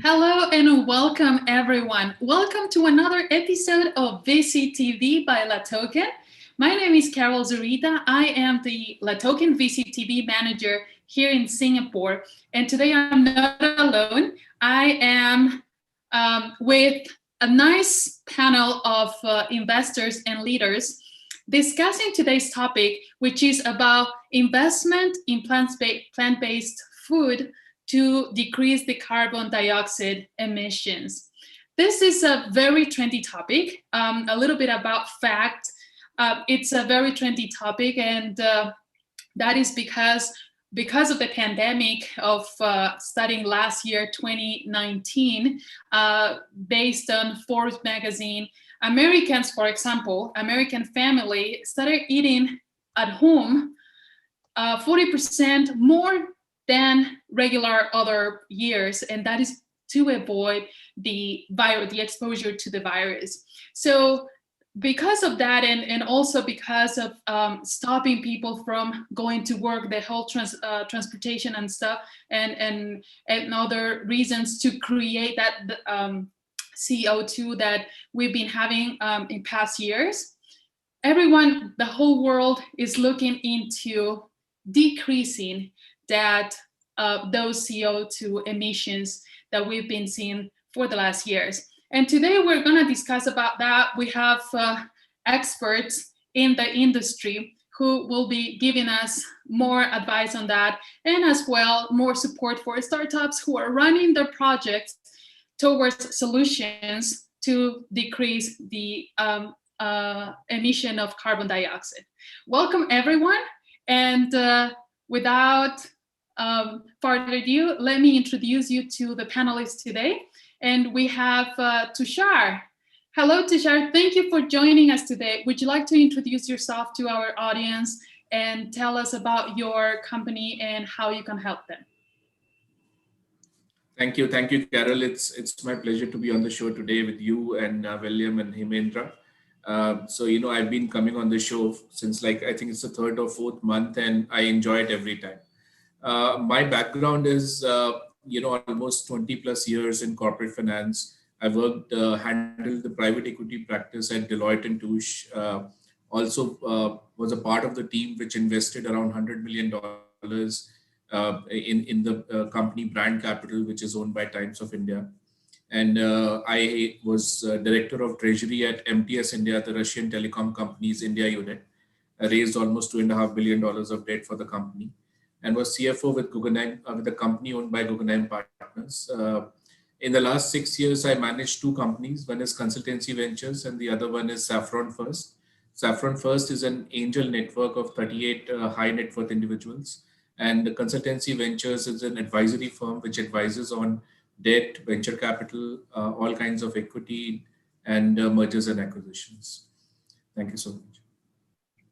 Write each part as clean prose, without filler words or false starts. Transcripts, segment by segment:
Hello and welcome everyone. Welcome to another episode of VCTV by LaToken. My name is Carol Zurita. I am the LaToken VCTV manager here in Singapore. And today I'm not alone. I am with a nice panel of investors and leaders discussing today's topic, which is about investment in plant-based food to decrease the carbon dioxide emissions. This is a very trendy topic, a little bit about fact. It's a very trendy topic, and that is because of the pandemic of starting last year, 2019, based on Forbes magazine, Americans, for example, American family started eating at home 40% more than regular other years, and that is to avoid the exposure to the virus. So because of that, and also because of stopping people from going to work, the whole transportation and stuff, and other reasons to create that CO2 that we've been having in past years, everyone, the whole world is looking into decreasing that those CO2 emissions that we've been seeing for the last years. And today we're going to discuss about that. We have experts in the industry who will be giving us more advice on that, and as well more support for startups who are running their projects towards solutions to decrease the emission of carbon dioxide. Welcome everyone, and without further ado, let me introduce you to the panelists today. And we have Tushar. Hello, Tushar. Thank you for joining us today. Would you like to introduce yourself to our audience and tell us about your company and how you can help them? Thank you, Carol. It's my pleasure to be on the show today with you and William and Himendra. So I've been coming on the show since I think it's the third or fourth month, and I enjoy it every time. My background is almost 20 plus years in corporate finance. I worked handled the private equity practice at Deloitte and Touche. Also was a part of the team which invested around $100 million in the company Brand Capital, which is owned by Times of India. And I was director of treasury at MTS India, the Russian telecom company's India unit. I raised almost $2.5 billion of debt for the company, and was CFO with Guggenheim, with a company owned by Guggenheim Partners. In the last 6 years, I managed two companies. One is Kansaltancy Ventures, and the other one is Saffron First. Saffron First is an angel network of 38 high net worth individuals. And the Consultancy Ventures is an advisory firm which advises on debt, venture capital, all kinds of equity, and mergers and acquisitions. Thank you so much.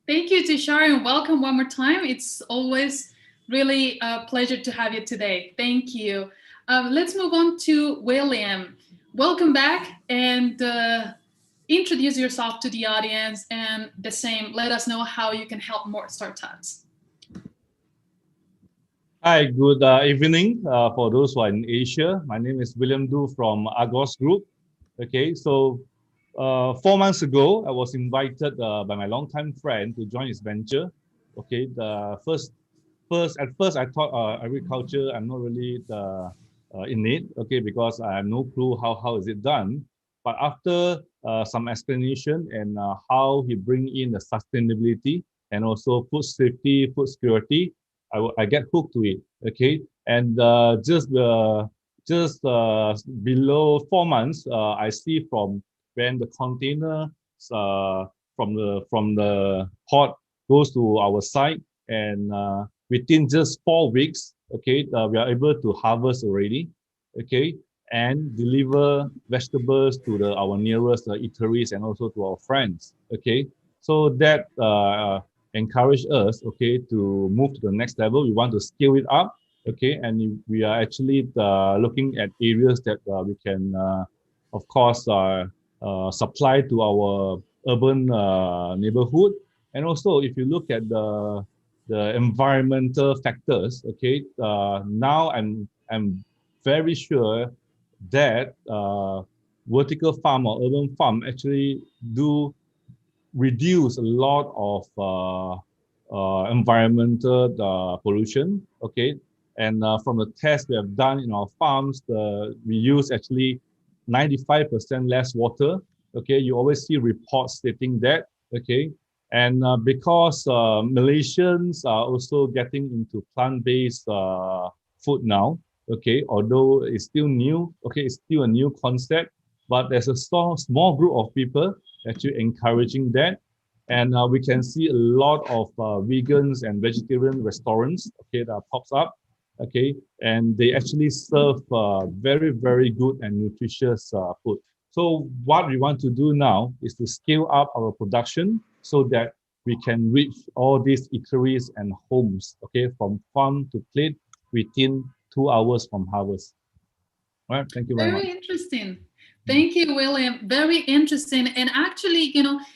Thank you, Tushar, and welcome one more time. It's always really a pleasure to have you today. Thank you. Let's move on to William. Welcome back, and introduce yourself to the audience, and the same, let us know how you can help more startups. Hi, good evening for those who are in Asia. My name is William Du from Argos Group. Okay, so 4 months ago, I was invited by my longtime friend to join his venture. Okay, at first I thought agriculture, I'm not really in it. Okay, because I have no clue how is it done. But after some explanation and how he bring in the sustainability and also food safety, food security, I get hooked to it. Okay, and just below 4 months, I see from when the container from the port goes to our site, and within just 4 weeks, okay, we are able to harvest already, okay, and deliver vegetables to our nearest eateries and also to our friends. Okay, so that encourage us, okay, to move to the next level. We want to scale it up, okay, and we are actually looking at areas that we can, of course, supply to our urban neighborhood. And also, if you look at the environmental factors, okay, now I'm very sure that vertical farm or urban farm actually do reduce a lot of environmental pollution. Okay, and from the tests we have done in our farms, we use actually 95% less water. Okay, you always see reports stating that. Okay, and because Malaysians are also getting into plant-based food now. Okay, although it's still new. Okay, it's still a new concept, but there's a small group of people actually encouraging that. And we can see a lot of vegans and vegetarian restaurants, okay, that pops up, okay, and they actually serve very, very good and nutritious food. So what we want to do now is to scale up our production so that we can reach all these eateries and homes, okay, from farm to plate within 2 hours from harvest. All right, thank you very much. Very interesting. Thank you, William. Very interesting. And actually,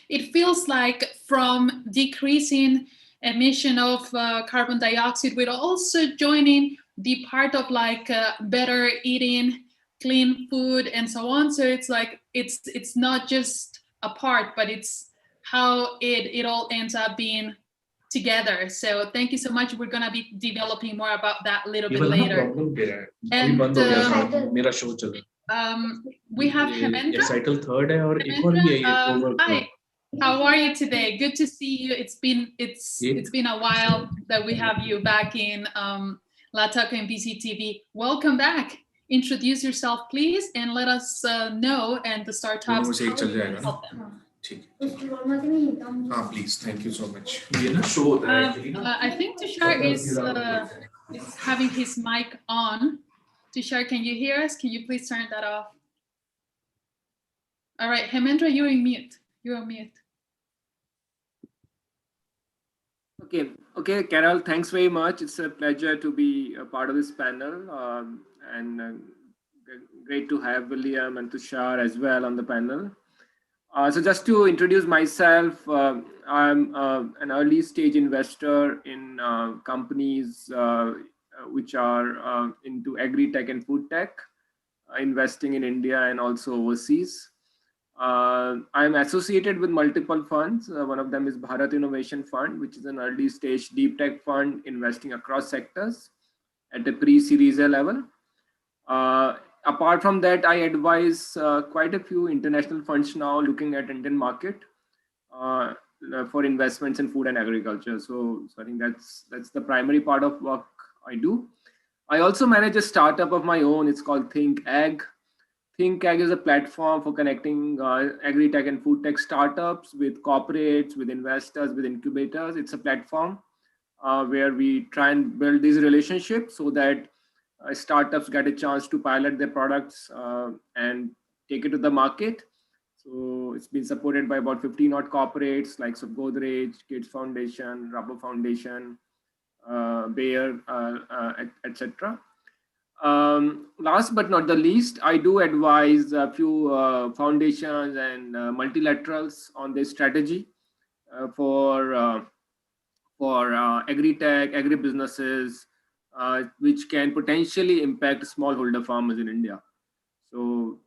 it feels like from decreasing emission of carbon dioxide, we're also joining the part of like better eating, clean food, and so on. So it's like it's not just a part, but it's how it all ends up being together. So thank you so much. We're gonna be developing more about that a little bit later. And we have Hemendra. Hi, how are you today? Good to see you. It's been a while that we have you back in LATOK and VCTV. Welcome back. Introduce yourself, please, and let us know and the startups. Please, thank you so much. I think Tushar is having his mic on. Tushar, can you hear us? Can you please turn that off? All right, Hemendra, you're on mute. You're on mute. Okay, Carol, thanks very much. It's a pleasure to be a part of this panel, and great to have William and Tushar as well on the panel. So just to introduce myself, I'm an early stage investor in companies which are into AgriTech and food tech, investing in India and also overseas. I'm associated with multiple funds. One of them is Bharat Innovation Fund, which is an early stage deep tech fund investing across sectors at the pre-series A level. Apart from that, I advise quite a few international funds now looking at Indian market for investments in food and agriculture. So I think that's the primary part of work I do. I also manage a startup of my own. It's called Think Ag. Think Ag is a platform for connecting agri-tech and food tech startups with corporates, with investors, with incubators. It's a platform where we try and build these relationships so that startups get a chance to pilot their products and take it to the market. So it's been supported by about 15 odd corporates like Godrej, Kids Foundation, Rubber Foundation, Bayer, etc. Last but not the least, I do advise a few foundations and multilaterals on their strategy for agri-tech, agri-businesses, which can potentially impact smallholder farmers in India. So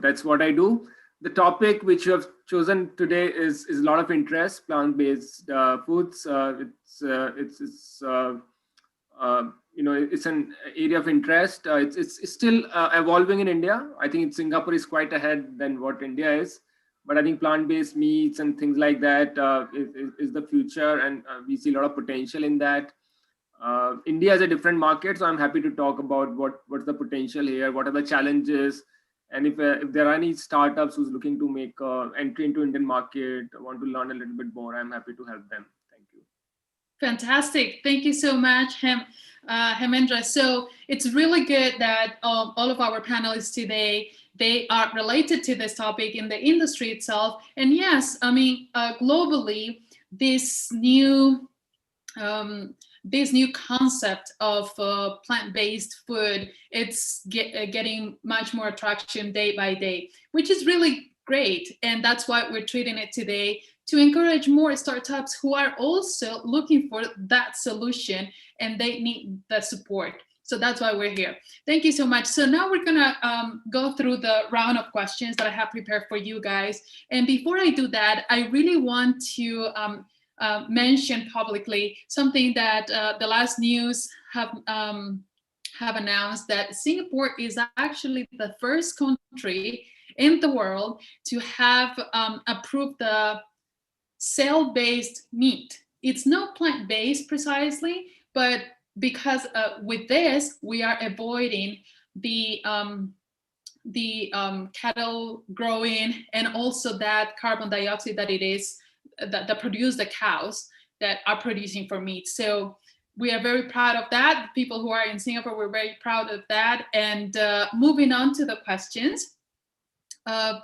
that's what I do. The topic which you have chosen today is a lot of interest, plant-based foods. It's an area of interest. It's still evolving in India. I think Singapore is quite ahead than what India is. But I think plant-based meats and things like that is the future, and we see a lot of potential in that. India is a different market, so I'm happy to talk about what's the potential here, what are the challenges, and if there are any startups who's looking to make entry into Indian market, want to learn a little bit more, I'm happy to help them. Thank you. Fantastic. Thank you so much, Hemendra. So it's really good that all of our panelists today, they are related to this topic in the industry itself. And yes, I mean, globally, this new concept of plant-based food, it's getting much more traction day by day, which is really great. And that's why we're treating it today, to encourage more startups who are also looking for that solution and they need the support. So that's why we're here. Thank you so much. So now we're gonna go through the round of questions that I have prepared for you guys. And before I do that, I really want to mention publicly something that the last news have announced, that Singapore is actually the first country in the world to have approved the cell-based meat. It's not plant-based precisely, but because with this we are avoiding the cattle growing, and also that carbon dioxide that it is that produce the cows that are producing for meat. So we are very proud of that. People who are in Singapore, we're very proud of that. And moving on to the questions, I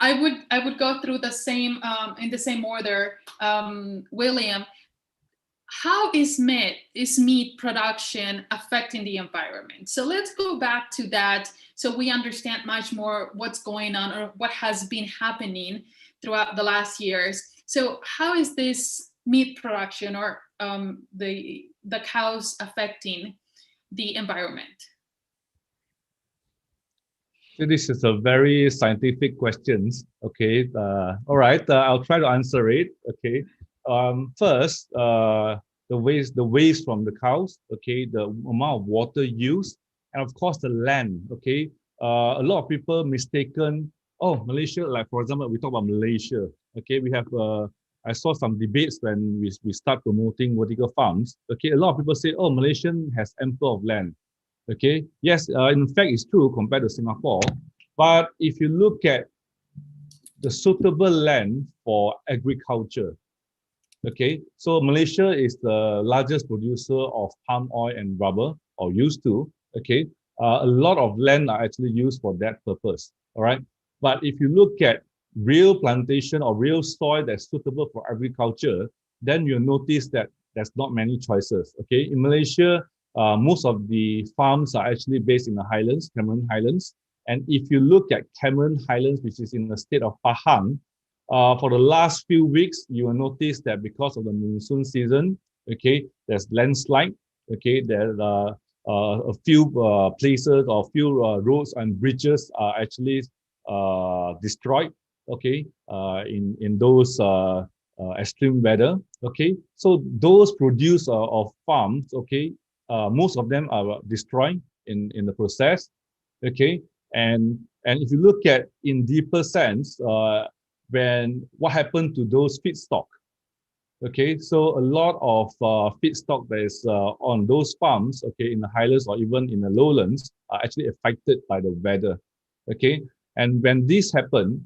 would go through the same in the same order. William, how is meat production affecting the environment? So let's go back to that so we understand much more what's going on or what has been happening throughout the last years. So how is this meat production or the cows affecting the environment? So this is a very scientific questions. Okay. All right. I'll try to answer it. Okay. First, the waste from the cows. Okay. The amount of water used, and of course the land. Okay. A lot of people mistaken. Oh, Malaysia. Like for example, we talk about Malaysia. Okay. We have. I saw some debates when we start promoting vertical farms. Okay. A lot of people say, oh, Malaysian has ample of land. Okay, yes, in fact, it's true compared to Singapore. But if you look at the suitable land for agriculture, okay, so Malaysia is the largest producer of palm oil and rubber, or used to, okay. A lot of land are actually used for that purpose, all right. But if you look at real plantation or real soil that's suitable for agriculture, then you'll notice that there's not many choices, okay. In Malaysia, most of the farms are actually based in the highlands, Cameron Highlands. And if you look at Cameron Highlands, which is in the state of Pahang, for the last few weeks, you will notice that because of the monsoon season, okay, there's landslide, okay, there are a few places or a few roads and bridges are actually destroyed, okay, in those extreme weather, okay. So those produce of farms, okay, most of them are destroyed in the process, okay. And if you look at in deeper sense, when what happened to those feedstock, okay. So a lot of feedstock that is on those farms, okay, in the highlands or even in the lowlands, are actually affected by the weather, okay. And when this happens,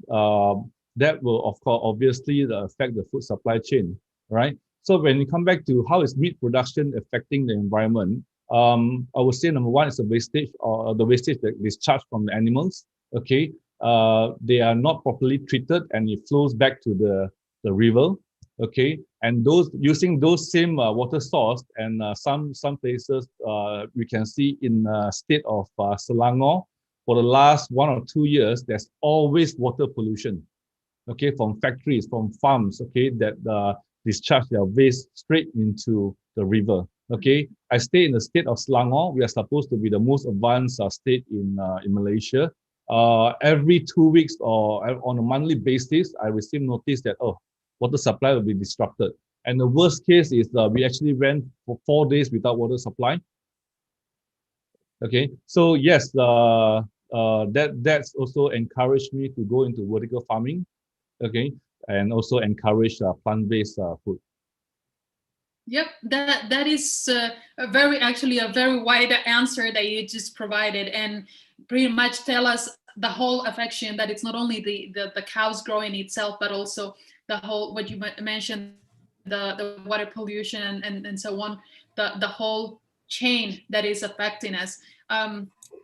that will of course obviously affect the food supply chain, right? So when you come back to how is meat production affecting the environment, I would say number one is the wastage or the wastage that discharged from the animals. Okay, they are not properly treated and it flows back to the river. Okay, and those using those same water source, and some places we can see in state of Selangor for the last 1 or 2 years, there's always water pollution. Okay, from factories, from farms. Okay, that discharge their waste straight into the river. Okay, I stay in the state of Selangor. We are supposed to be the most advanced state in Malaysia. Every 2 weeks or on a monthly basis, I receive notice that water supply will be disrupted. And the worst case is we actually went for 4 days without water supply. Okay, so yes, that's also encouraged me to go into vertical farming. Okay, and also encourage plant-based food. Yep, that is a very wide answer that you just provided, and pretty much tell us the whole affection that it's not only the cows growing itself, but also the whole what you mentioned, the water pollution and so on, the whole chain that is affecting us.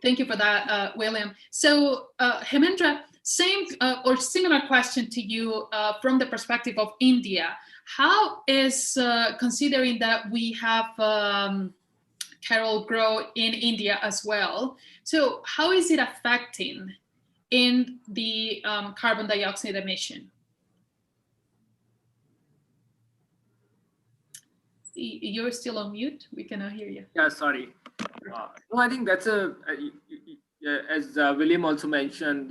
Thank you for that, William. So Hemendra, same or similar question to you from the perspective of India. How is, considering that we have cattle grow in India as well, so how is it affecting in the carbon dioxide emission? you're still on mute. We cannot hear you. Yeah, sorry. No, I think that's as William also mentioned,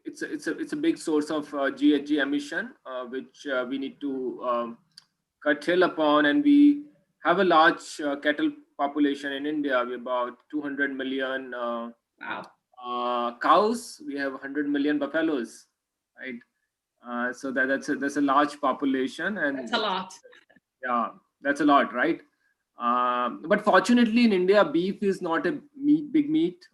it's a big source of GHG emission, which we need to curtail upon, and we have a large cattle population in India. We about 200 million cows. We have 100 million buffaloes, right? So that's a large population, and that's a lot. Yeah, that's a lot, right? But fortunately, in India, beef is not a big meat.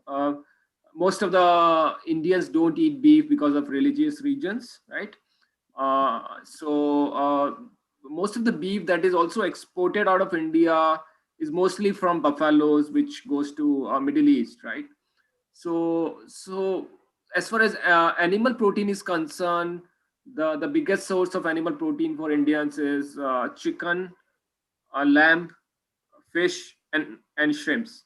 Most of the Indians don't eat beef because of religious reasons, right? So most of the beef that is also exported out of India is mostly from buffaloes, which goes to Middle East, right? So as far as animal protein is concerned, the biggest source of animal protein for Indians is chicken, lamb, fish, and shrimps.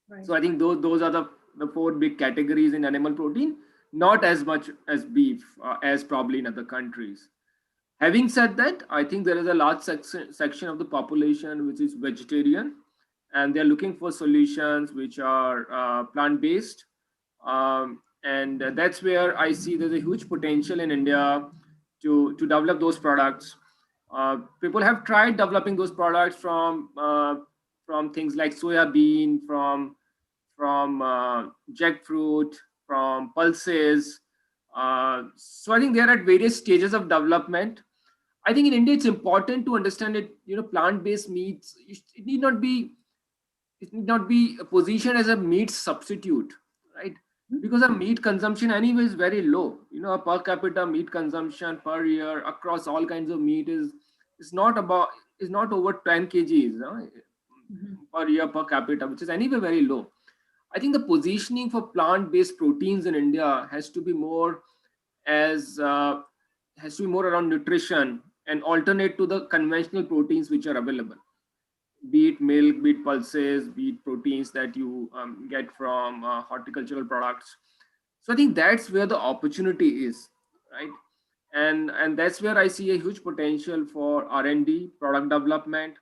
Right. So I think those are the four big categories in animal protein, not as much as beef as probably in other countries. Having said that, I think there is a large section of the population which is vegetarian, and they're looking for solutions which are plant-based. And that's where I see there's a huge potential in India to develop those products. People have tried developing those products from things like soya bean, from jackfruit, from pulses. So I think they're at various stages of development. I think in India it's important to understand that plant-based meats, it need not be positioned as a meat substitute, right? Because our meat consumption anyway is very low. A per capita meat consumption per year across all kinds of meat is not over 10 kgs per year per capita, which is anyway very low. I think the positioning for plant-based proteins in India has to be more around nutrition and alternate to the conventional proteins which are available. Be it milk, be it pulses, be it proteins that you get from horticultural products. So I think that's where the opportunity is, right? And that's where I see a huge potential for R&D, product development.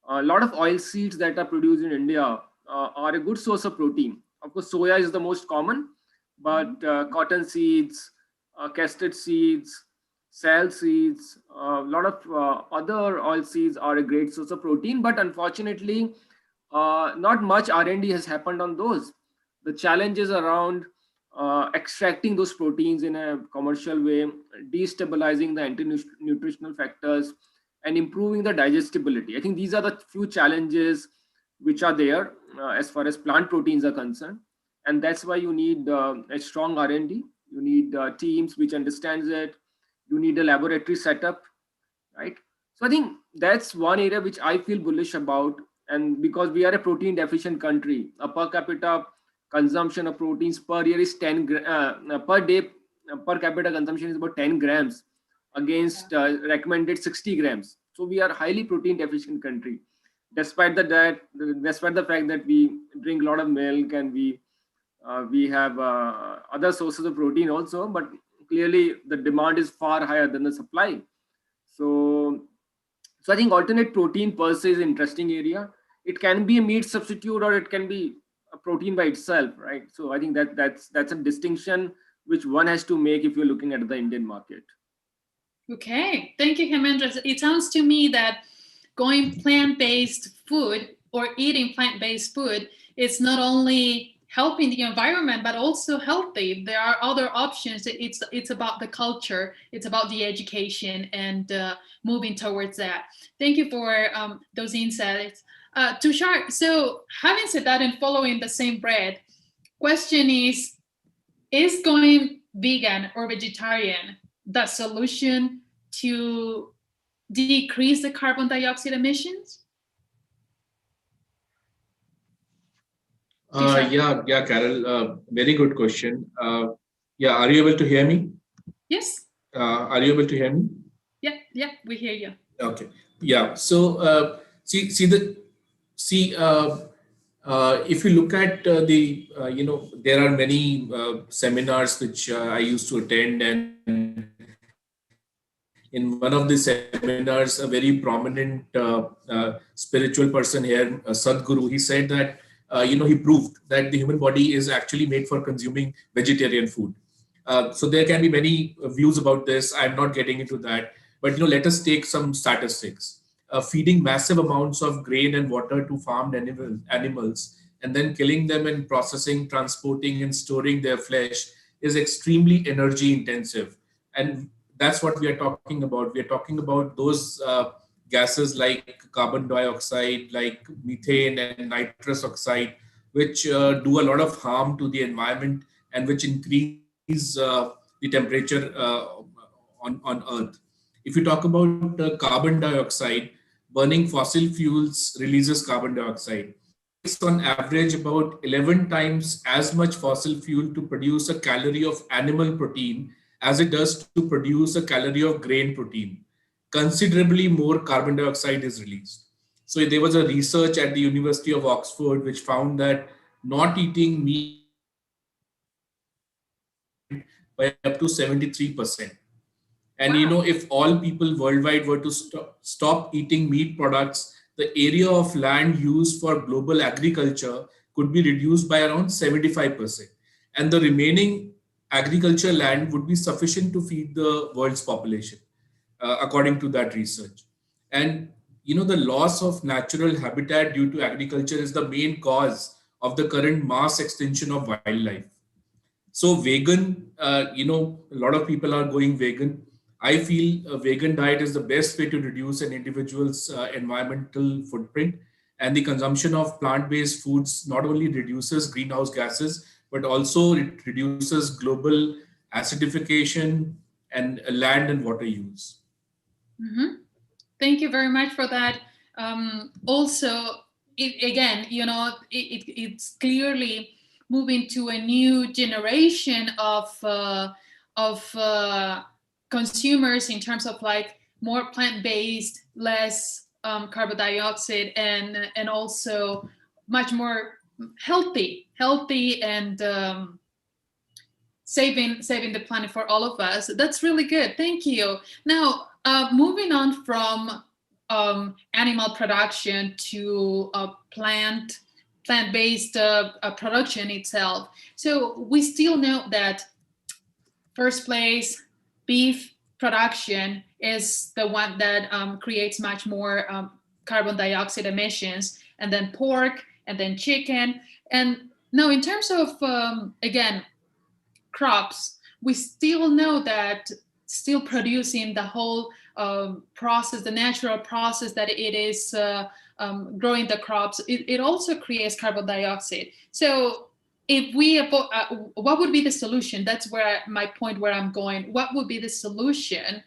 A lot of oil seeds that are produced in India are a good source of protein. Of course, soya is the most common, but cotton seeds, castor seeds, sal seeds, a lot of other oil seeds are a great source of protein. But unfortunately, not much R&D has happened on those. The challenges around extracting those proteins in a commercial way, destabilizing the anti-nutritional factors, and improving the digestibility. I think these are the few challenges which are there as far as plant proteins are concerned. And that's why you need a strong R&D. You need teams which understands it. You need a laboratory setup, right? So I think that's one area which I feel bullish about. And because we are a protein deficient country, a per capita consumption of proteins per year is per day, per capita consumption is about 10 grams against recommended 60 grams. So we are a highly protein deficient country, despite the fact that we drink a lot of milk and we have other sources of protein also, but clearly the demand is far higher than the supply. So I think alternate protein per se is an interesting area. It can be a meat substitute or it can be a protein by itself, right? So I think that's a distinction which one has to make if you're looking at the Indian market. Okay, thank you, Hemendra. It sounds to me that going plant-based food or eating plant-based food is not only helping the environment, but also healthy. There are other options. It's about the culture, it's about the education, and moving towards that. Thank you for those insights. Tushar, so having said that and following the same bread, question is going vegan or vegetarian the solution to decrease the carbon dioxide emissions? Yeah, Carol, very good question. Yeah, are you able to hear me? Yes. Are you able to hear me? Yeah, we hear you. Okay. Yeah. So if you look at there are many seminars which I used to attend, and in one of the seminars, a very prominent spiritual person here, Sadhguru, he said that, he proved that the human body is actually made for consuming vegetarian food. So there can be many views about this. I'm not getting into that, but let us take some statistics. Feeding massive amounts of grain and water to farmed animals and then killing them and processing, transporting, and storing their flesh is extremely energy intensive. And that's what we are talking about. We are talking about those gases like carbon dioxide, like methane and nitrous oxide, which do a lot of harm to the environment and which increase the temperature on Earth. If you talk about carbon dioxide, burning fossil fuels releases carbon dioxide. It's on average about 11 times as much fossil fuel to produce a calorie of animal protein as it does to produce a calorie of grain protein. Considerably more carbon dioxide is released. So there was a research at the University of Oxford which found that not eating meat by up to 73%. And if all people worldwide were to stop eating meat products, the area of land used for global agriculture could be reduced by around 75%. And the remaining agriculture land would be sufficient to feed the world's population, according to that research. And the loss of natural habitat due to agriculture is the main cause of the current mass extinction of wildlife. So vegan, a lot of people are going vegan. I feel a vegan diet is the best way to reduce an individual's environmental footprint. And the consumption of plant-based foods not only reduces greenhouse gases, but also it reduces global acidification and land and water use. Mm-hmm. Thank you very much for that. Also, it's clearly moving to a new generation of consumers in terms of like more plant-based, less carbon dioxide, and also much more healthy and saving the planet for all of us. That's really good. Thank you. Now, moving on from animal production to plant-based production itself. So we still know that first place beef production is the one that creates much more carbon dioxide emissions, and then pork, and then chicken. And now in terms of again crops, we still know that still producing the whole process, the natural process that it is growing the crops, it also creates carbon dioxide. So if we what would be the solution? That's where my point where I'm going. What would be the solution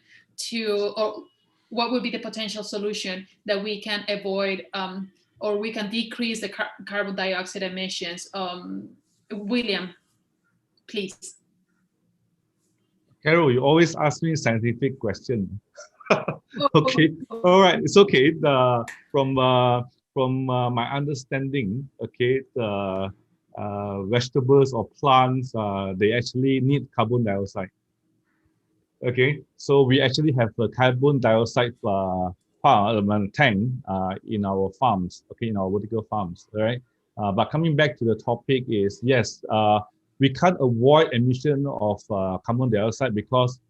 to, or what would be the potential solution that we can avoid or we can decrease the carbon dioxide emissions? William, please. Carol, you always ask me scientific question. Okay, all right, it's okay. From my understanding, okay, the vegetables or plants, they actually need carbon dioxide. Okay, so we actually have a carbon dioxide tank in our farms, okay, in our vertical farms, all right? But coming back to the topic is, yes, we can't avoid emission of carbon dioxide because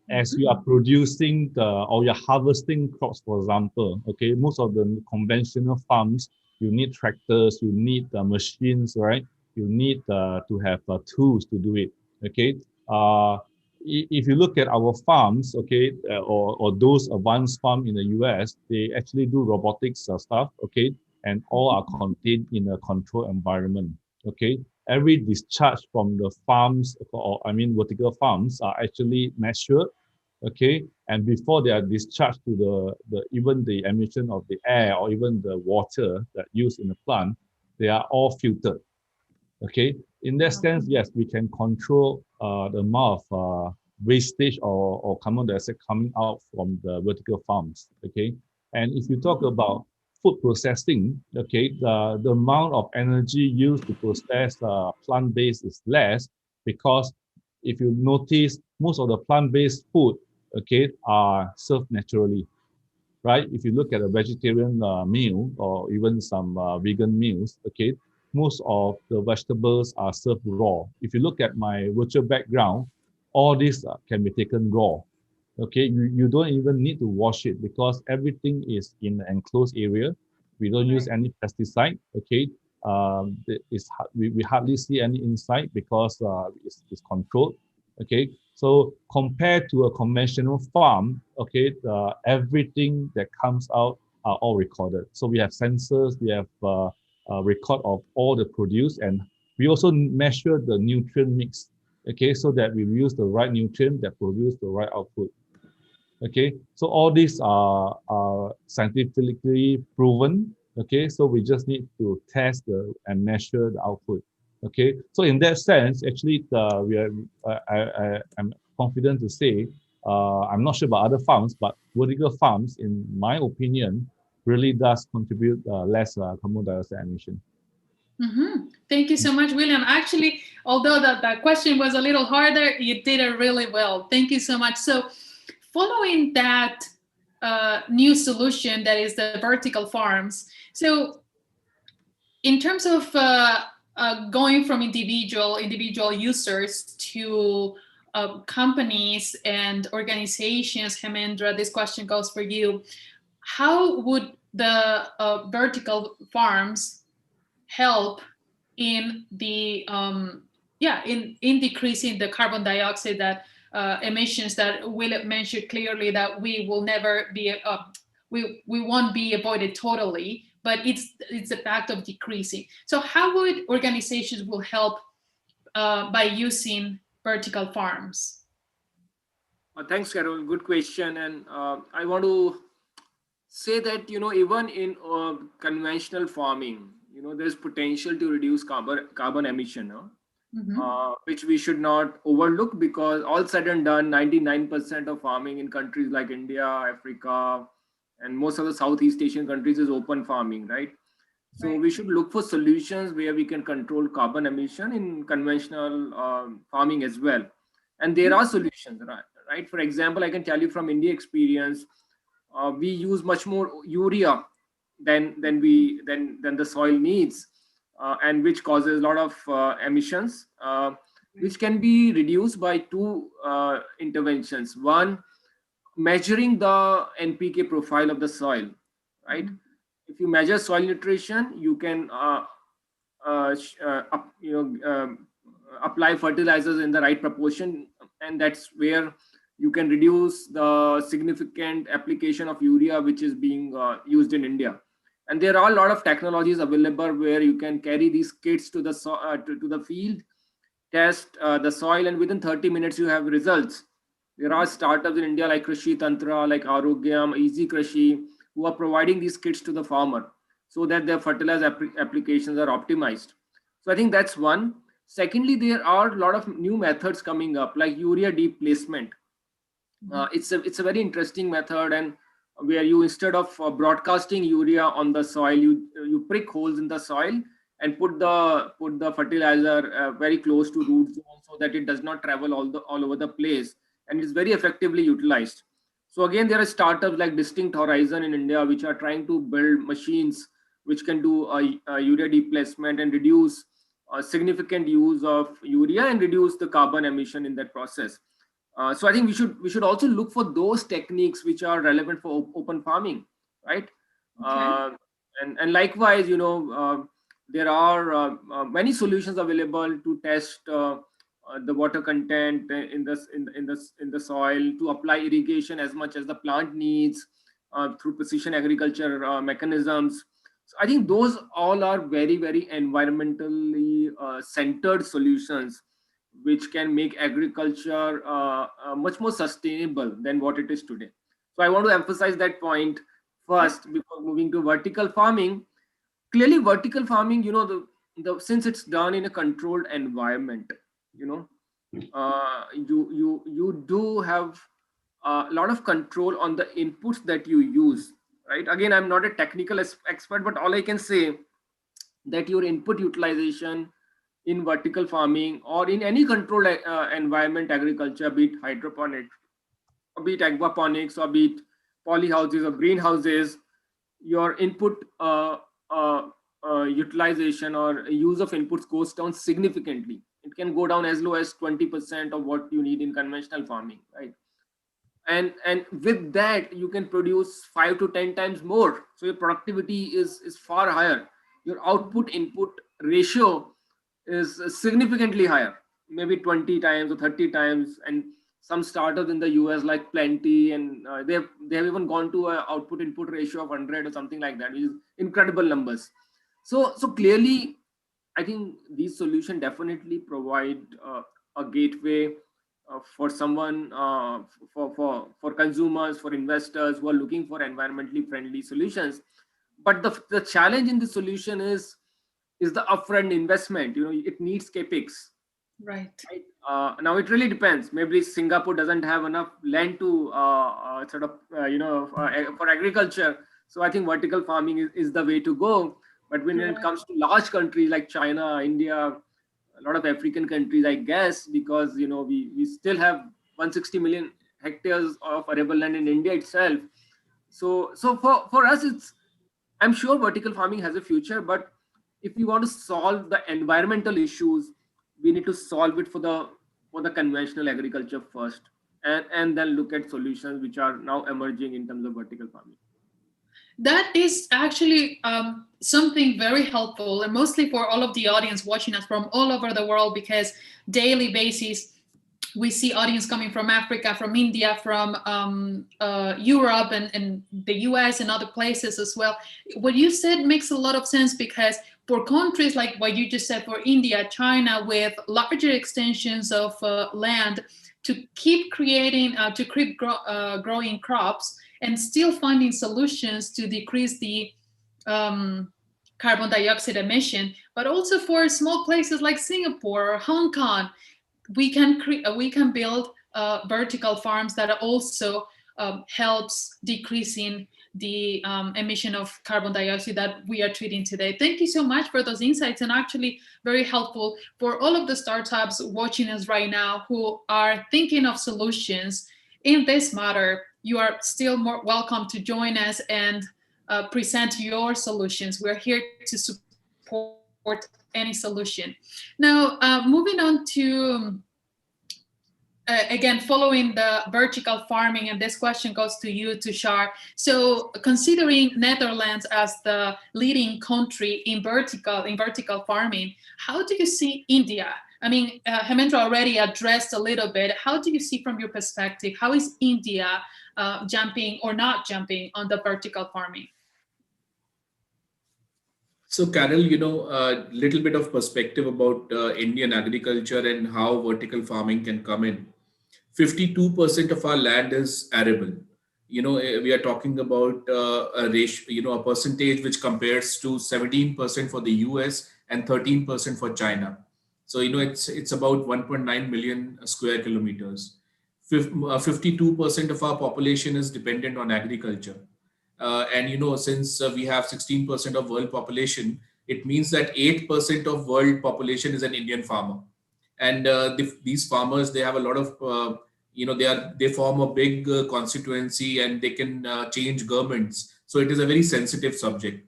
as you are producing or you're harvesting crops, for example, okay, most of the conventional farms, you need tractors, you need machines, right? You need to have tools to do it, okay? If you look at our farms, okay, or those advanced farms in the US, they actually do robotics stuff, okay, and all are contained in a controlled environment, okay? Every discharge from the farms, or I mean vertical farms, are actually measured, okay, and before they are discharged to even the emission of the air or even the water that used in the plant, they are all filtered, okay. In that sense, yes, we can control the amount of wastage or carbon dioxide coming out from the vertical farms, okay. And if you talk about food processing, okay, the amount of energy used to process plant-based is less because if you notice, most of the plant-based food, okay, are served naturally, right? If you look at a vegetarian meal or even some vegan meals, okay, most of the vegetables are served raw. If you look at my virtual background, all these can be taken raw. Okay, you don't even need to wash it because everything is in an enclosed area. We don't use any pesticide. Okay, we hardly see any inside because it's controlled. Okay, so compared to a conventional farm, okay, everything that comes out are all recorded. So we have sensors, we have a record of all the produce, and we also measure the nutrient mix. Okay, so that we use the right nutrient that produce the right output. Okay, so all these are scientifically proven. Okay, so we just need to test and measure the output. Okay, so in that sense, actually, we are I'm confident to say, I'm not sure about other farms, but vertical farms, in my opinion, really does contribute less carbon dioxide emission. Mm-hmm. Thank you so much, William. Actually, although that question was a little harder, you did it really well. Thank you so much. So following that new solution that is the vertical farms, so in terms of going from individual users to companies and organizations, Hemendra, this question goes for you. How would the vertical farms help in the in decreasing the carbon dioxide that emissions that Will mentioned clearly that we will never be we won't be avoided totally, but it's a fact of decreasing. So how would organizations will help by using vertical farms? Thanks, Carol. Good question. And I want to say that, even in conventional farming, there's potential to reduce carbon emission, which we should not overlook, because all said and done, 99% of farming in countries like India, Africa, and most of the Southeast Asian countries is open farming, right? So we should look for solutions where we can control carbon emission in conventional farming as well. And there are solutions, right? For example, I can tell you from India experience, we use much more urea than the soil needs, and which causes a lot of emissions, which can be reduced by two interventions. One, measuring the NPK profile of the soil, right? If you measure soil nutrition, you can apply fertilizers in the right proportion, and that's where you can reduce the significant application of urea which is being used in India. And there are a lot of technologies available where you can carry these kits to the to the field, test the soil, and within 30 minutes you have results. There are startups in India like Krishi Tantra, like Arogyam, Easy Krishi, who are providing these kits to the farmer so that their fertilizer applications are optimized. So I think that's one. Secondly, there are a lot of new methods coming up, like urea deep placement. It's a very interesting method, and where you, instead of broadcasting urea on the soil, you prick holes in the soil and put the fertilizer very close to root zone so that it does not travel all over the place, and it's very effectively utilized. So again, there are startups like Distinct Horizon in India which are trying to build machines which can do a urea deep placement and reduce significant use of urea and reduce the carbon emission in that process. So I think we should also look for those techniques which are relevant for open farming, right? Okay. And likewise, there are many solutions available to test the water content in the soil, to apply irrigation as much as the plant needs through precision agriculture mechanisms. So I think those all are very, very environmentally centered solutions which can make agriculture much more sustainable than what it is today. So I want to emphasize that point first before moving to vertical farming. Clearly, vertical farming, since it's done in a controlled environment, you do have a lot of control on the inputs that you use, right? Again, I'm not a technical expert, but all I can say that your input utilization in vertical farming or in any controlled environment agriculture, be it hydroponic, be it aquaponics or be it polyhouses or greenhouses, your input utilization or use of inputs goes down significantly. It can go down as low as 20% of what you need in conventional farming, right? And with that you can produce 5 to 10 times more, so your productivity is far higher. Your output input ratio is significantly higher, maybe 20 times or 30 times. And some startups in the US like Plenty, and they have even gone to a output input ratio of 100 or something like that, which is incredible numbers. So clearly I think these solutions definitely provide a gateway for someone, for consumers, for investors who are looking for environmentally friendly solutions. But the challenge in the solution is the upfront investment. It needs capex. Right. Right. Now it really depends. Maybe Singapore doesn't have enough land to for agriculture. So I think vertical farming is the way to go. But when it comes to large countries like China, India, a lot of African countries, I guess, because we still have 160 million hectares of arable land in India itself. So for us, I'm sure vertical farming has a future, but if we want to solve the environmental issues, we need to solve it for the conventional agriculture first, and then look at solutions which are now emerging in terms of vertical farming. That is actually something very helpful, and mostly for all of the audience watching us from all over the world, because daily basis we see audience coming from Africa, from India, from Europe, and the US and other places as well. What you said makes a lot of sense, because for countries like what you just said, for India, China, with larger extensions of land, to keep creating, to keep growing crops and still finding solutions to decrease the carbon dioxide emission, but also for small places like Singapore or Hong Kong, we can build vertical farms that also helps decreasing the emission of carbon dioxide that we are treating today. Thank you so much for those insights, and actually very helpful for all of the startups watching us right now who are thinking of solutions in this matter. You are still more welcome to join us and present your solutions. We're here to support any solution. Now, moving on to again, following the vertical farming, and this question goes to you, Tushar. So, considering Netherlands as the leading country in vertical farming, how do you see India? I mean, Hemendra already addressed a little bit. How do you see, from your perspective, how is India jumping or not jumping on the vertical farming? So, Carol, a little bit of perspective about Indian agriculture and how vertical farming can come in. 52% of our land is arable. We are talking about a ratio, a percentage which compares to 17% for the US and 13% for China. So, it's about 1.9 million square kilometers. 52% of our population is dependent on agriculture. And since we have 16% of world population, it means that 8% of world population is an Indian farmer. And these farmers, they have a lot of, they form a big constituency, and they can change governments. So it is a very sensitive subject.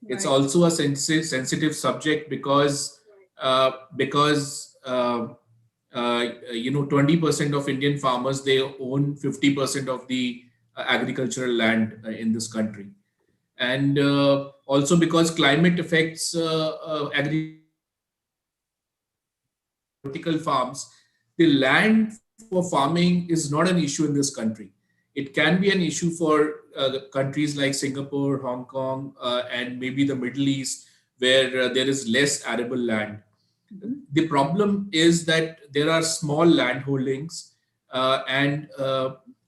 Right. It's also a sensitive subject because 20% of Indian farmers, they own 50% of the agricultural land in this country. And also because climate affects vertical farms, the land for farming is not an issue in this country. It can be an issue for countries like Singapore, Hong Kong, and maybe the Middle East, where there is less arable land. Mm-hmm. The problem is that there are small land holdings and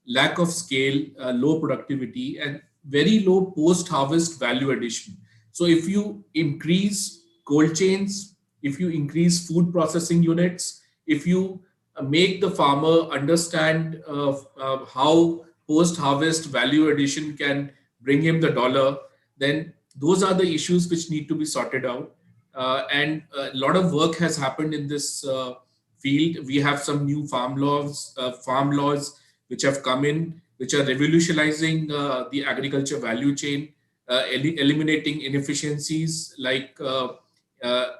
lack of scale, low productivity, and very low post-harvest value addition. So if you increase cold chains, if you increase food processing units, if you make the farmer understand how post-harvest value addition can bring him the dollar, then those are the issues which need to be sorted out. And a lot of work has happened in this field. We have some new farm laws which have come in, which are revolutionizing the agriculture value chain, eliminating inefficiencies like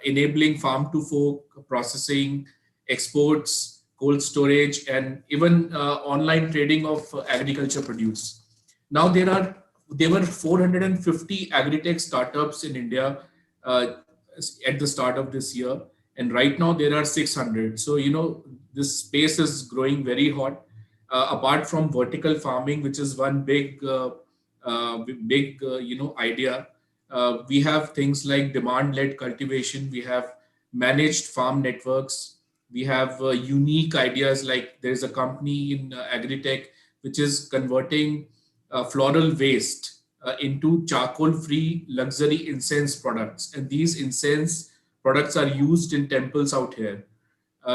enabling farm to fork processing, exports, cold storage, and even online trading of agriculture produce. Now there were 450 agri-tech startups in India at the start of this year, and right now there are 600. So this space is growing very hot. Apart from vertical farming, which is one big idea, we have things like demand-led cultivation. We have managed farm networks. We have unique ideas like there's a company in AgriTech which is converting floral waste into charcoal-free luxury incense products. And these incense products are used in temples out here.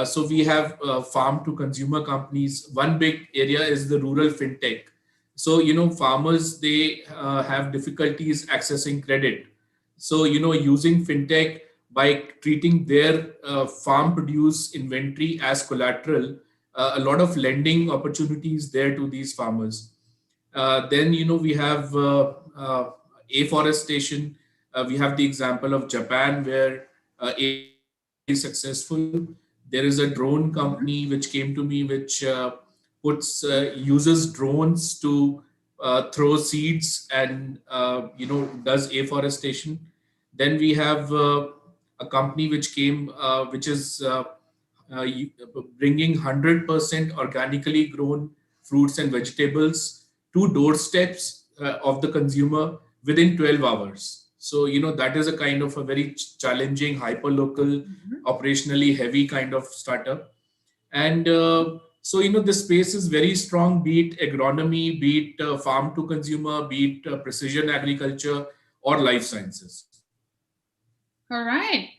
So we have farm to consumer companies. One big area is the rural fintech. So, farmers, they have difficulties accessing credit. So, using fintech by treating their farm produce inventory as collateral, a lot of lending opportunities there to these farmers. Then, we have afforestation. We have the example of Japan where afforestation is successful. There is a drone company which came to me, which uses drones to throw seeds and does afforestation. Then we have a company which came, which is bringing 100% organically grown fruits and vegetables to doorsteps of the consumer within 12 hours. So, that is a kind of a very challenging, hyper-local, operationally heavy kind of startup. And so, this space is very strong, be it agronomy, be it farm to consumer, be it precision agriculture or life sciences. All right.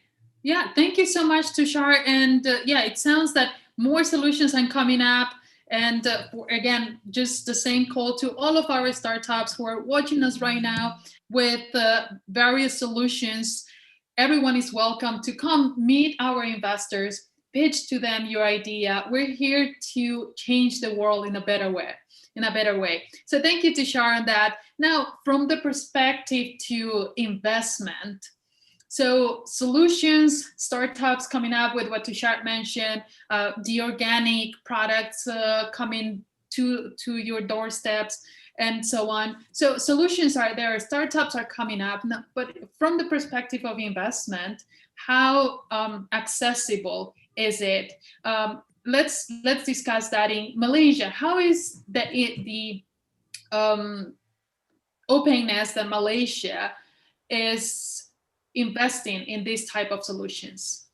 Yeah, thank you so much, Tushar. And yeah, it sounds that more solutions are coming up. And again, just the same call to all of our startups who are watching us right now with various solutions. Everyone is welcome to come meet our investors, pitch to them your idea. We're here to change the world in a better way. So thank you, Tushar, on that. Now, from the perspective to investment, so solutions, startups coming up with what Tushar mentioned, the organic products coming to your doorsteps and so on. So solutions are there, startups are coming up, but from the perspective of investment, how accessible is it? Let's discuss that in Malaysia. How is the openness that Malaysia is investing in this type of solutions?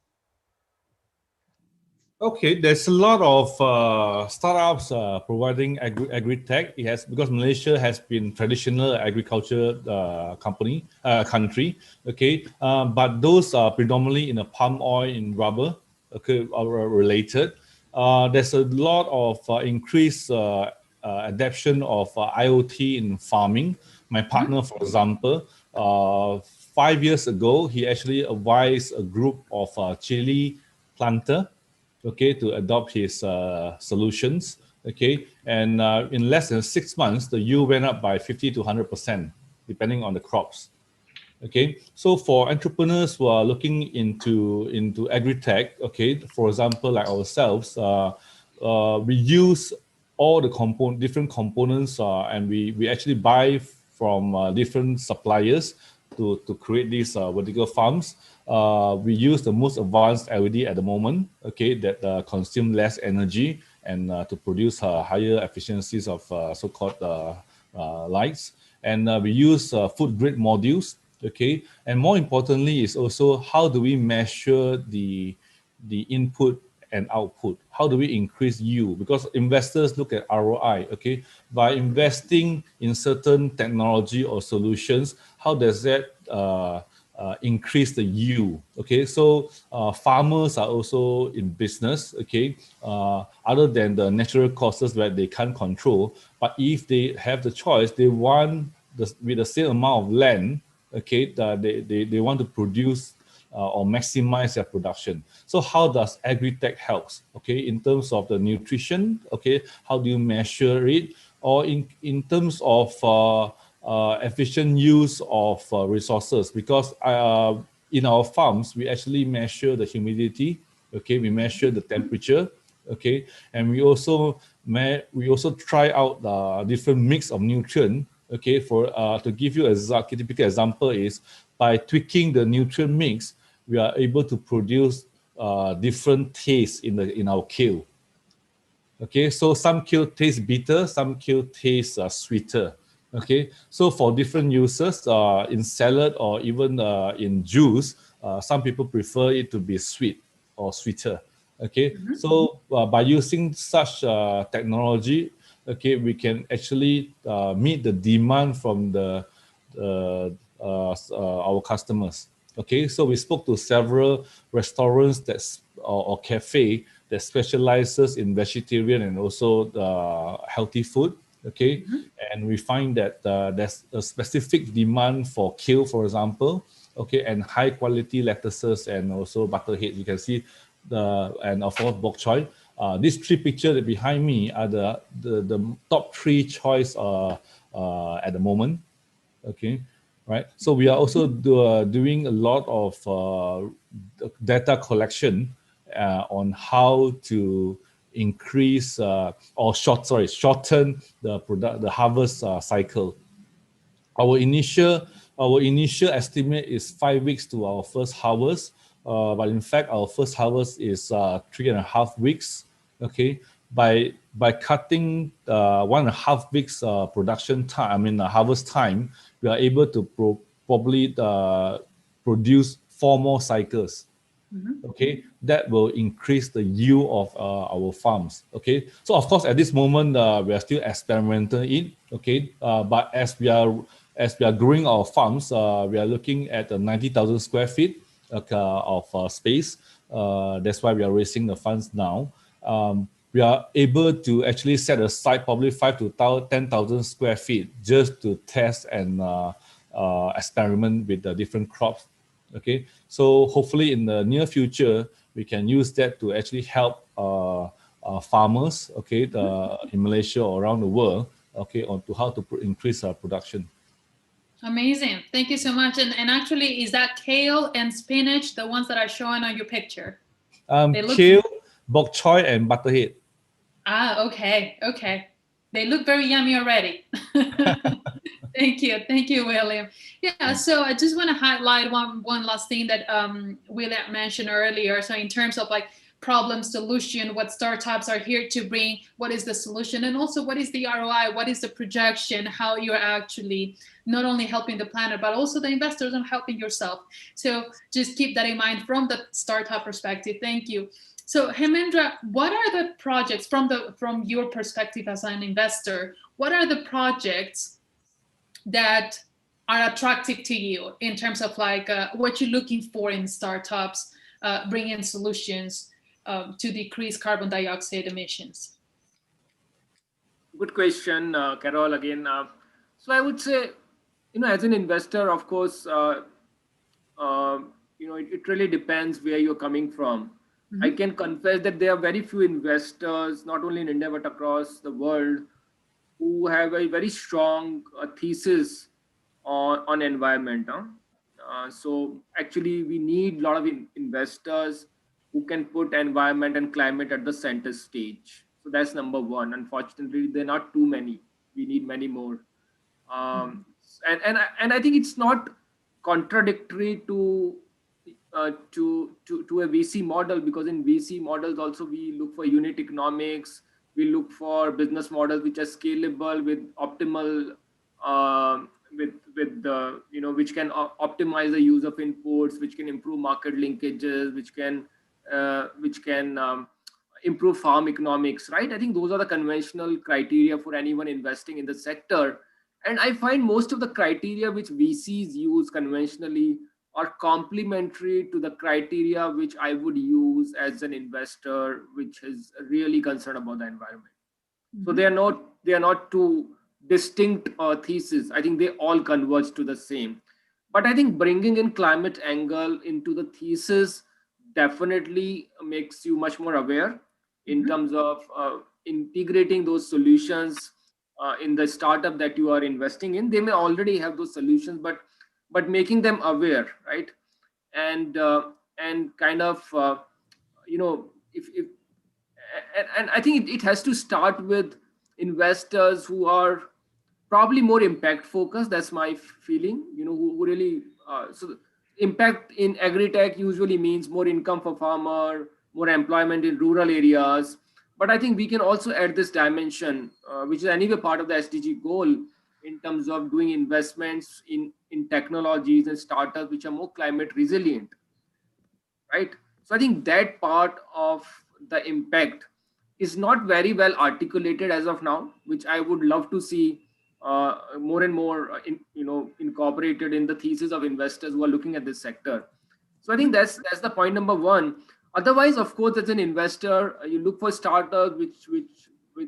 Okay, there's a lot of startups providing agri-tech. It has, because Malaysia has been traditional agriculture country. Okay, but those are predominantly in the palm oil and rubber. Okay, are related. There's a lot of increased adoption of IoT in farming. My partner, for example, 5 years ago, he actually advised a group of chili planter, okay, to adopt his solutions, okay, and in less than 6 months, the yield went up by 50 to 100%, depending on the crops. Okay, so for entrepreneurs who are looking into agri-tech, okay, for example, like ourselves, we use all the different components, and we actually buy from different suppliers to create these vertical farms. We use the most advanced LED at the moment, okay, that consume less energy and to produce higher efficiencies of so-called lights. And we use food grade modules, okay. And more importantly is also how do we measure the input and output? How do we increase yield? Because investors look at ROI, okay? By investing in certain technology or solutions, how does that increase the yield? Okay, so farmers are also in business, okay? Other than the natural causes that they can't control, but if they have the choice, they want with the same amount of land, okay, they want to produce or maximize their production. So how does AgriTech helps? Okay, in terms of the nutrition, okay, how do you measure it? Or in terms of efficient use of resources, because in our farms, we actually measure the humidity, okay, we measure the temperature, okay, and we also try out the different mix of nutrient, okay, for to give you a typical example is by tweaking the nutrient mix, we are able to produce different tastes in our kale. Okay, so some kale taste bitter, some kale taste sweeter. Okay, so for different uses in salad or even in juice, some people prefer it to be sweet or sweeter. Okay, so by using such technology, okay, we can actually meet the demand from our customers. Okay, so we spoke to several restaurants or cafe that specializes in vegetarian and also healthy food. Okay, and we find that there's a specific demand for kale, for example. Okay, and high quality lettuces and also butterhead. You can see and of course bok choy. These three pictures behind me are the top three choice at the moment. Okay, right. So we are also doing a lot of data collection on how to increase shorten the harvest cycle. Our initial estimate is 5 weeks to our first harvest, but in fact our first harvest is 3.5 weeks. Okay, by cutting 1.5 weeks production time, harvest time, we are able to probably produce 4 more cycles. Okay, that will increase the yield of our farms. Okay, so of course at this moment we are still experimenting it. Okay, but as we are growing our farms, we are looking at 90,000 square feet of space. That's why we are raising the funds now. We are able to actually set aside probably 5,000 to 10,000 square feet just to test and experiment with the different crops. Okay, so hopefully in the near future we can use that to actually help farmers, okay, in Malaysia or around the world, okay, on to how to increase our production. Amazing, thank you so much. And actually, is that kale and spinach the ones that are showing on your picture? Kale, bok choy, and butterhead. Ah, okay. They look very yummy already. Thank you, William. Yeah, so I just want to highlight one last thing that William mentioned earlier. So in terms of like problem solution, what startups are here to bring, what is the solution, and also what is the ROI, what is the projection, how you're actually not only helping the planet, but also the investors and helping yourself. So just keep that in mind from the startup perspective. Thank you. So Hemendra, what are the projects from your perspective as an investor? What are the projects that are attractive to you in terms of like what you're looking for in startups, bringing solutions to decrease carbon dioxide emissions? Good question, Carol, again. So I would say, as an investor, of course, it really depends where you're coming from. I can confess that there are very few investors, not only in India, but across the world, who have a very strong thesis on environment. So actually, we need a lot of investors who can put environment and climate at the center stage. So that's number one. Unfortunately, there are not too many. We need many more. And I think it's not contradictory to a VC model, because in VC models also we look for unit economics. We look for business models which are scalable with optimal, with the which can optimize the use of inputs, which can improve market linkages, which can improve farm economics. Right? I think those are the conventional criteria for anyone investing in the sector. And I find most of the criteria which VCs use conventionally are complementary to the criteria which I would use as an investor, which is really concerned about the environment. So they are not two distinct theses. I think they all converge to the same. But I think bringing in climate angle into the thesis definitely makes you much more aware in terms of integrating those solutions in the startup that you are investing in. They may already have those solutions, but making them aware, right? And kind of if and I think it has to start with investors who are probably more impact focused. That's my feeling. Who really so impact in agri-tech usually means more income for farmer, more employment in rural areas. But I think we can also add this dimension, which is anyway part of the SDG goal, in terms of doing investments in technologies and startups which are more climate resilient, right? So I think that part of the impact is not very well articulated as of now, which I would love to see more and more incorporated in the thesis of investors who are looking at this sector. So I think that's the point number one. Otherwise, of course, as an investor, you look for startups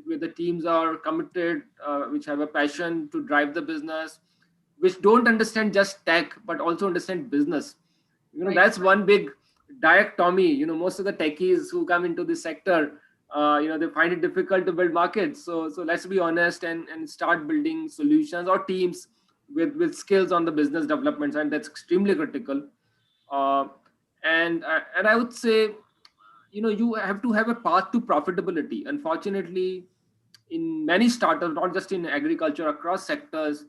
where the teams are committed, which have a passion to drive the business, which don't understand just tech but also understand business. Right. That's one big dichotomy. Most of the techies who come into this sector, they find it difficult to build markets. So let's be honest and start building solutions or teams with skills on the business development side. That's extremely critical. And I would say, you have to have a path to profitability. Unfortunately, in many startups, not just in agriculture, across sectors,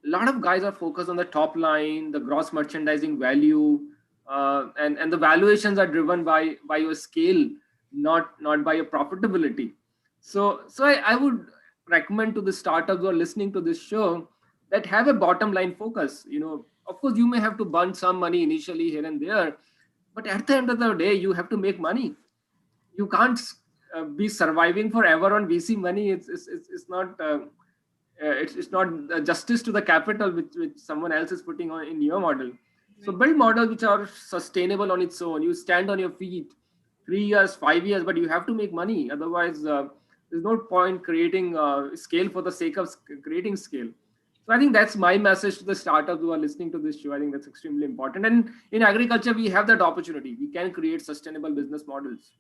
a lot of guys are focused on the top line, the gross merchandising value, and the valuations are driven by your scale, not by your profitability. So I would recommend to the startups who are listening to this show that have a bottom line focus. Of course, you may have to burn some money initially here and there, but at the end of the day, you have to make money. You can't be surviving forever on VC money. It's not. It's not justice to the capital which someone else is putting on in your model. So build models which are sustainable on its own. You stand on your feet 3 years, 5 years, but you have to make money. Otherwise, there's no point creating scale for the sake of creating scale. So I think that's my message to the startups who are listening to this show. I think that's extremely important. And in agriculture, we have that opportunity. We can create sustainable business models.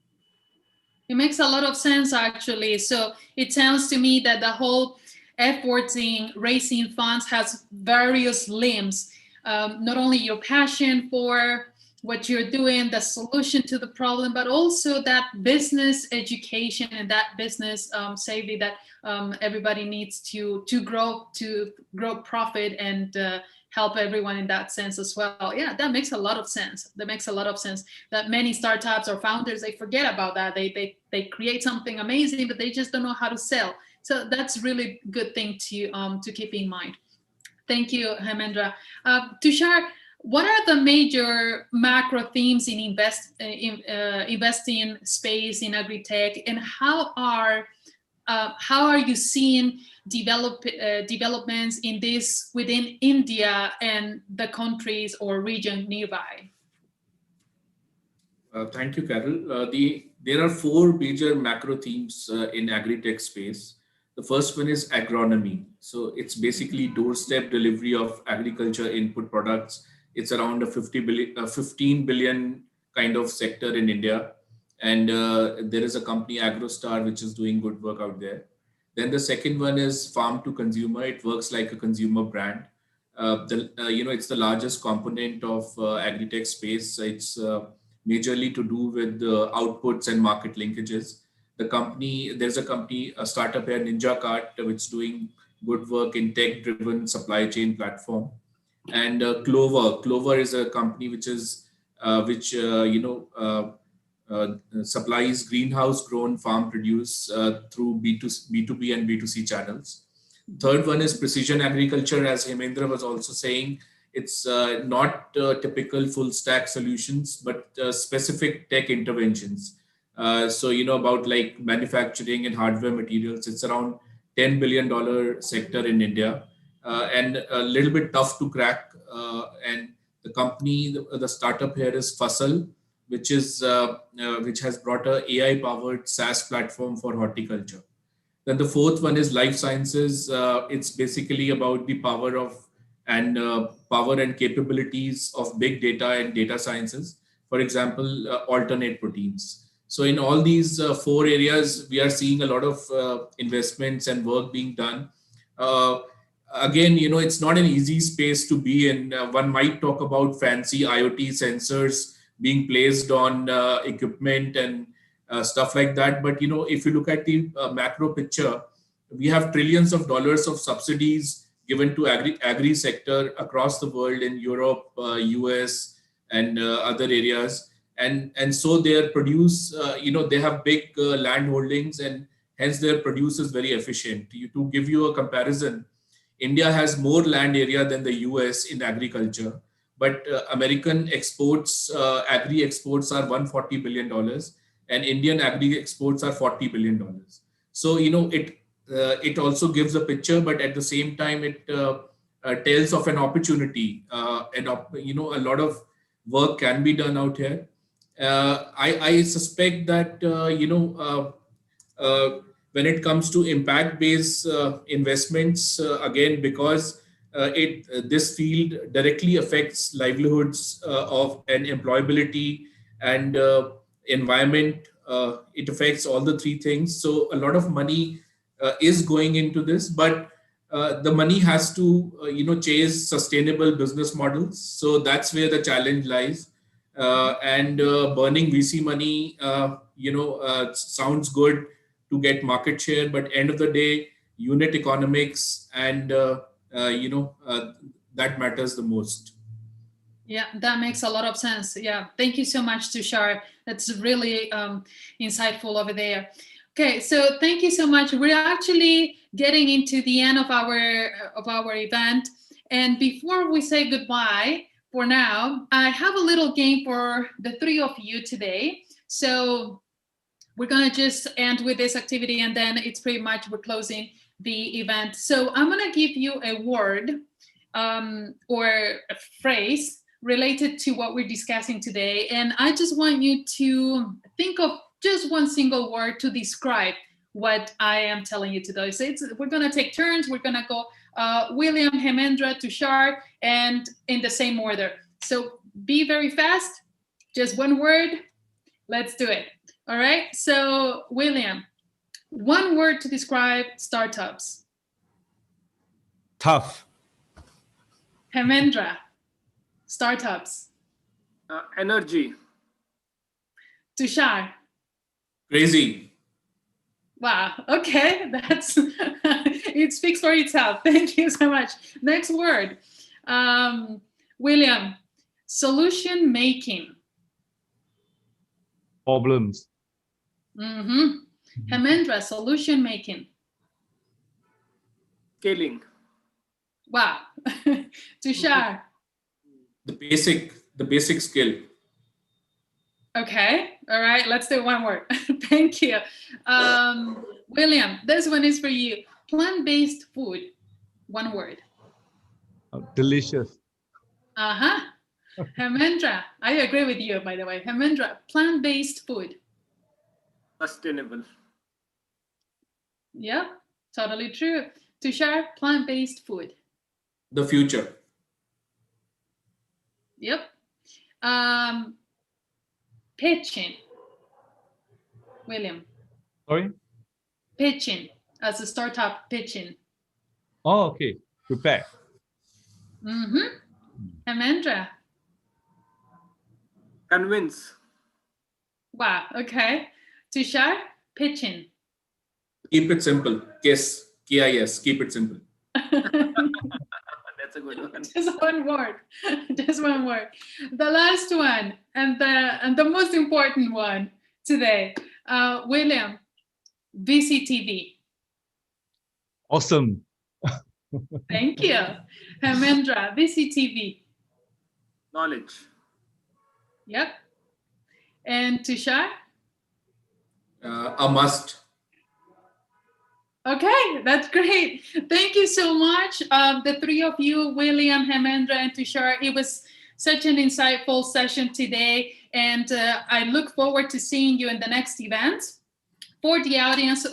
It makes a lot of sense, actually. So it sounds to me that the whole efforts in raising funds has various limbs. Not only your passion for what you're doing, the solution to the problem, but also that business education and that business savvy that everybody needs to grow profit and help everyone in that sense as well. Yeah, that makes a lot of sense. That many startups or founders, they forget about that. They create something amazing, but they just don't know how to sell. So that's really good thing to keep in mind. Thank you, Hemendra. Tushar, what are the major macro themes in investing space in agri-tech, and how are you seeing developments in this within India and the countries or region nearby? Thank you, Carol. There are 4 major macro themes in agri-tech space. The first one is agronomy. So it's basically doorstep delivery of agriculture input products. It's around a 15 billion kind of sector in India. And there is a company, AgroStar, which is doing good work out there. Then the second one is farm to consumer. It works like a consumer brand. It's the largest component of agri-tech space. It's majorly to do with the outputs and market linkages. There's a startup here, Ninja Cart, which is doing good work in tech-driven supply chain platform. And Clover is a company which supplies greenhouse-grown farm produce through B2B and B2C channels. Third one is precision agriculture, as Hemendra was also saying. It's not typical full-stack solutions, but specific tech interventions. About like manufacturing and hardware materials, it's around $10 billion sector in India, and a little bit tough to crack. And the startup here is Fasal, which has brought a AI-powered SaaS platform for horticulture. Then the fourth one is life sciences. It's basically about the power of and power and capabilities of big data and data sciences. For example, alternate proteins. So in all these 4 areas, we are seeing a lot of investments and work being done. Again, it's not an easy space to be in. One might talk about fancy IoT sensors being placed on equipment and stuff like that. But, if you look at the macro picture, we have trillions of dollars of subsidies given to agri sector across the world in Europe, US, and other areas. And so their produce, they have big land holdings, and hence their produce is very efficient. To give you a comparison, India has more land area than the US in agriculture, but American exports, agri exports are $140 billion, and Indian agri exports are $40 billion. So, it also gives a picture, but at the same time, it tells of an opportunity. And, a lot of work can be done out here. I suspect that, when it comes to impact-based investments, again, because this field directly affects livelihoods of and employability and environment. It affects all the 3 things. So a lot of money is going into this, but the money has to chase sustainable business models. So that's where the challenge lies. And burning VC money, sounds good to get market share, but end of the day, unit economics and that matters the most. Yeah, that makes a lot of sense. Yeah, thank you so much, Tushar. That's really insightful over there. Okay, so thank you so much. We're actually getting into the end of our event, and before we say goodbye for now, I have a little game for the 3 of you today. So we're gonna just end with this activity, and then it's pretty much we're closing the event. So I'm gonna give you a word or a phrase related to what we're discussing today, and I just want you to think of just one single word to describe what I am telling you today. So we're gonna take turns. We're gonna go William, Hemendra, Tushar, and in the same order. So be very fast, just one word. Let's do it. All right, so William, one word to describe startups. Tough. Hemendra, startups. Energy. Tushar. Crazy. Wow, okay, that's, it speaks for itself. Thank you so much. Next word, William, solution making. Problems. Hemendra, solution making. Scaling. Wow. Tushar. The basic skill. Okay, all right, let's do one word. Thank you. William, this one is for you. Plant-based food, one word. Delicious. Hemendra, I agree with you, by the way. Hemendra, plant-based food. Sustainable. Yeah, totally true. Tushar, plant-based food. The future. Yep. Pitching. William. Sorry? Pitching, as a startup, pitching. Oh, okay. Prepare. Hemendra. Convince. Wow, okay. Tushar, pitching. Keep it simple. KISS. KIS. Keep it simple. That's a good one. Just one word. Just one word. The last one and the most important one today. William, VCTV. Awesome. Thank you. Hemendra, VCTV. Knowledge. Yep. And Tushar? A must. Okay, that's great. Thank you so much, the 3 of you, William, Hemendra, and Tushar. It was such an insightful session today, and I look forward to seeing you in the next event. for the audience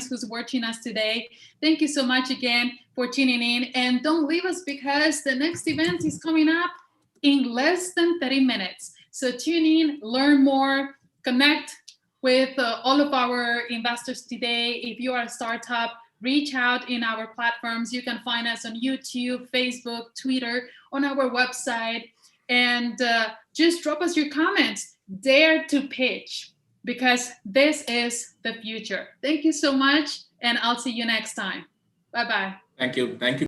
who's watching us today, thank you so much again for tuning in. And don't leave us, because the next event is coming up in less than 30 minutes. So tune in, learn more, connect with all of our investors today. If you are a startup, reach out in our platforms. You can find us on YouTube, Facebook, Twitter, on our website, and just drop us your comments. Dare to pitch, because this is the future. Thank you so much, and I'll see you next time. Bye-bye. Thank you. Thank you.